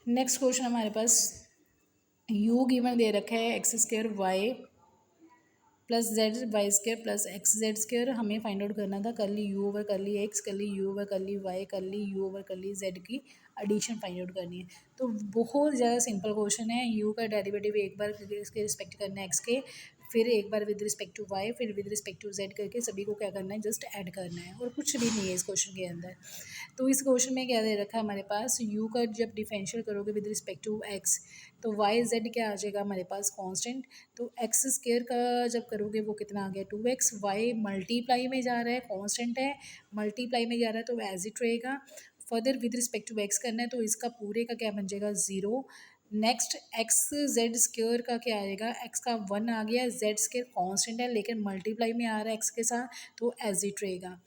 Next question हमारे पास u given दे रखा है x square y plus z y square plus x z square. हमें फाइंड आउट करना था curly u over curly x curly u over curly y curly u over curly z की addition find out करनी है। तो बहुत ज़्यादा simple question है। यू का डेरिवेटिव एक बार इसके रिस्पेक्ट करना है एक्स के, फिर एक बार विद रिस्पेक्ट टू वाई, फिर विद रिस्पेक्ट टू जेड करके सभी को क्या करना है, जस्ट ऐड करना है और कुछ भी नहीं है इस क्वेश्चन के अंदर। तो इस क्वेश्चन में क्या दे रखा है हमारे पास, u का जब डिफरेंशियल करोगे विद रिस्पेक्ट टू x तो y z क्या आ जाएगा हमारे पास कांस्टेंट। तो x स्क्वायर का जब करोगे वो कितना आ गया 2x, y मल्टीप्लाई में जा रहा है कांस्टेंट है, मल्टीप्लाई में जा रहा है तो एज इट रहेगा। Further with respect to x करना है तो इसका पूरे का क्या बन जाएगा 0। नेक्स्ट एक्स जेड स्क्वायर का क्या आएगा, x का 1 आ गया, जेड स्क्वायर कांस्टेंट है लेकिन मल्टीप्लाई में आ रहा है x के साथ तो एज इट रहेगा।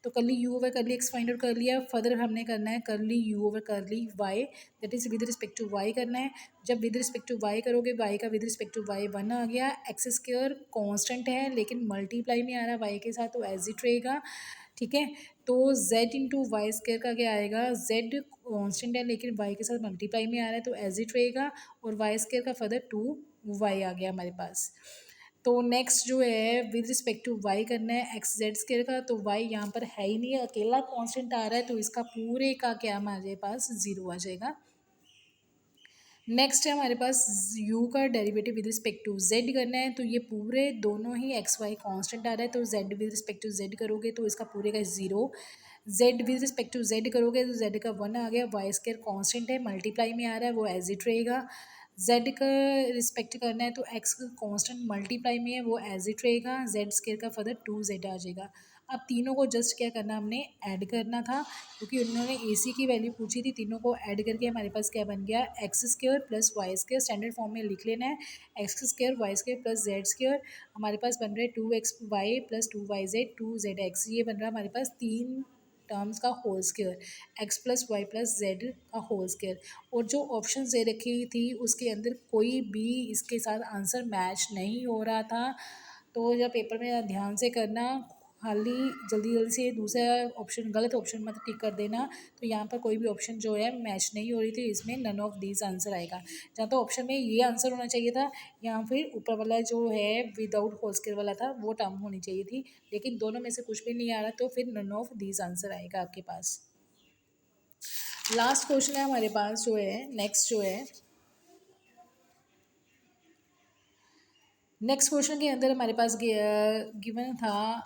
तो curly u over curly x find out कर लिया। फर्दर हमने करना है curly u over curly y, that is with respect to y करना है। जब विद रिस्पेक्ट टू वाई करोगे वाई का विद रिस्पेक्ट टू वाई 1 आ गया, एक्स स्क्वायर कांस्टेंट है लेकिन मल्टीप्लाई में आ रहा है वाई के साथ तो एज इट रहेगा। ठीक है, तो z इंटू वाई स्क्वायर का क्या आएगा, z कांस्टेंट है लेकिन वाई के साथ मल्टीप्लाई में आ रहा है तो एज इट रहेगा, और वाई स्क्वायर का फर्दर 2y आ गया हमारे पास। तो नेक्स्ट जो है विद रिस्पेक्ट टू वाई करना है एक्स जेड स्क्वायर का, तो वाई यहाँ पर है ही नहीं, अकेला कांस्टेंट आ रहा है तो इसका पूरे का क्या हमारे पास 0 आ जाएगा। नेक्स्ट है हमारे पास u का derivative with respect to z करना है, तो ये पूरे दोनों ही एक्स वाई कॉन्स्टेंट आ रहा है तो z with respect to z करोगे तो इसका पूरे का 0। z with respect to z करोगे तो z का 1 आ गया, वाई स्क्वायर कॉन्स्टेंट है मल्टीप्लाई में आ रहा है वो एज इट रहेगा। z का रिस्पेक्ट करना है तो x कांस्टेंट मल्टीप्लाई में है वो एज इट रहेगा, z स्क्वायर का फर्दर 2z आ जाएगा। अब तीनों को जस्ट क्या करना, हमने ऐड करना था क्योंकि उन्होंने AC की वैल्यू पूछी थी। तीनों को ऐड करके हमारे पास क्या बन गया, x square plus y square, standard form में लिख लेना है, x square y square plus z square. हमारे पास बन रहा है 2xy प्लस 2yz 2zx, ये बन रहा है हमारे पास तीन टर्म्स का whole square, x plus y plus z का होल स्क्वायर। और जो ऑप्शन दे रखी थी उसके अंदर कोई भी इसके साथ आंसर मैच नहीं हो रहा था। तो जब पेपर में ध्यान से करना, खाली जल्दी जल्दी से दूसरा ऑप्शन गलत ऑप्शन मत टिक कर देना। तो यहाँ पर कोई भी ऑप्शन जो है मैच नहीं हो रही थी, इसमें नन ऑफ दीज आंसर आएगा। जहाँ तो ऑप्शन में ये आंसर होना चाहिए था या फिर ऊपर वाला जो है विदाउट होल स्क्वायर वाला था वो टर्म होनी चाहिए थी, लेकिन दोनों में से कुछ भी नहीं आ रहा तो फिर नन ऑफ दीज आंसर आएगा आपके पास। लास्ट क्वेश्चन है हमारे पास जो है, नेक्स्ट जो है, नेक्स्ट क्वेश्चन के अंदर हमारे पास गिवन था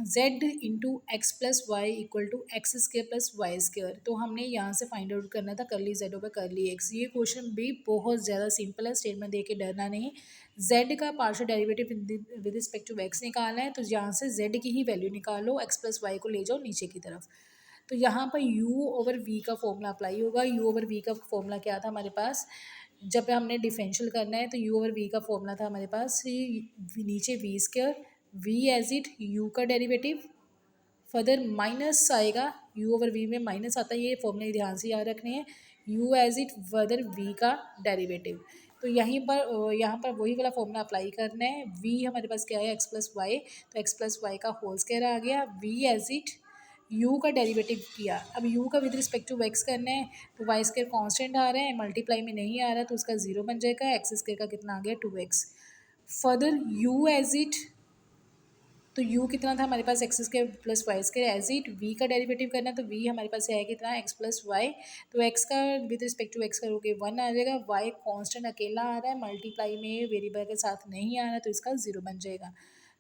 z into x plus y equal to x square plus y square. तो हमने यहाँ से फाइंड आउट करना था करली z ओवर करली x। ये क्वेश्चन भी बहुत ज़्यादा सिंपल है, स्टेटमेंट दे के डरना नहीं। z का partial derivative with respect to x निकालना है, तो यहाँ से z की ही वैल्यू निकालो, x प्लस वाई को ले जाओ नीचे की तरफ। तो यहाँ पर u ओवर v का फॉर्मूला अप्लाई होगा। u ओवर v का फॉर्मूला क्या था हमारे पास, जब हमने डिफरेंशियल करना है तो u ओवर v का फॉर्मूला था हमारे पास नीचे v square, v as it u का डेरिवेटिव, फर्दर माइनस आएगा, u ओवर v में माइनस आता है, ये फॉर्मूले ध्यान से याद रखने हैं, u as it further v का डेरिवेटिव। तो यहाँ पर वही वाला फॉर्मूला अप्लाई करना है। v हमारे पास क्या है एक्स प्लस वाई, तो एक्स प्लस वाई का होल स्क्वायर आ गया, v एज इट u का डेरिवेटिव किया। अब u का विद रिस्पेक्ट टू x करना है, तो वाई स्क्वायर कॉन्स्टेंट आ रहा है मल्टीप्लाई में नहीं आ रहा तो उसका 0 बन जाएगा, एक्स स्क्वायर का कितना आ गया 2x। Further u as it, तो u कितना था हमारे पास x square plus y square as it, v का डेरिवेटिव करना है तो v हमारे पास है कितना एक्स प्लस वाई, तो x का विद रिस्पेक्ट टू x करोगे 1 आ जाएगा, y कांस्टेंट अकेला आ रहा है मल्टीप्लाई में वेरिएबल के साथ नहीं आ रहा तो इसका 0 बन जाएगा।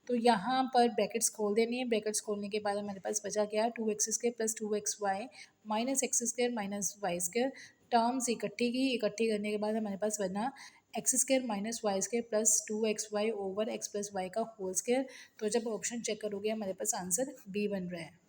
तो यहाँ पर ब्रैकेट्स खोल देनी है, ब्रैकेट्स खोलने के बाद हमारे पास बचा क्या 2x square plus 2x y minus x square minus y square. Terms इकट्ठी की, इकट्ठी करने के बाद हमारे पास बना x square minus y square plus 2xy over x plus y का होल स्क्वायर। तो जब ऑप्शन चेक करोगे हमारे पास आंसर बी बन रहा है।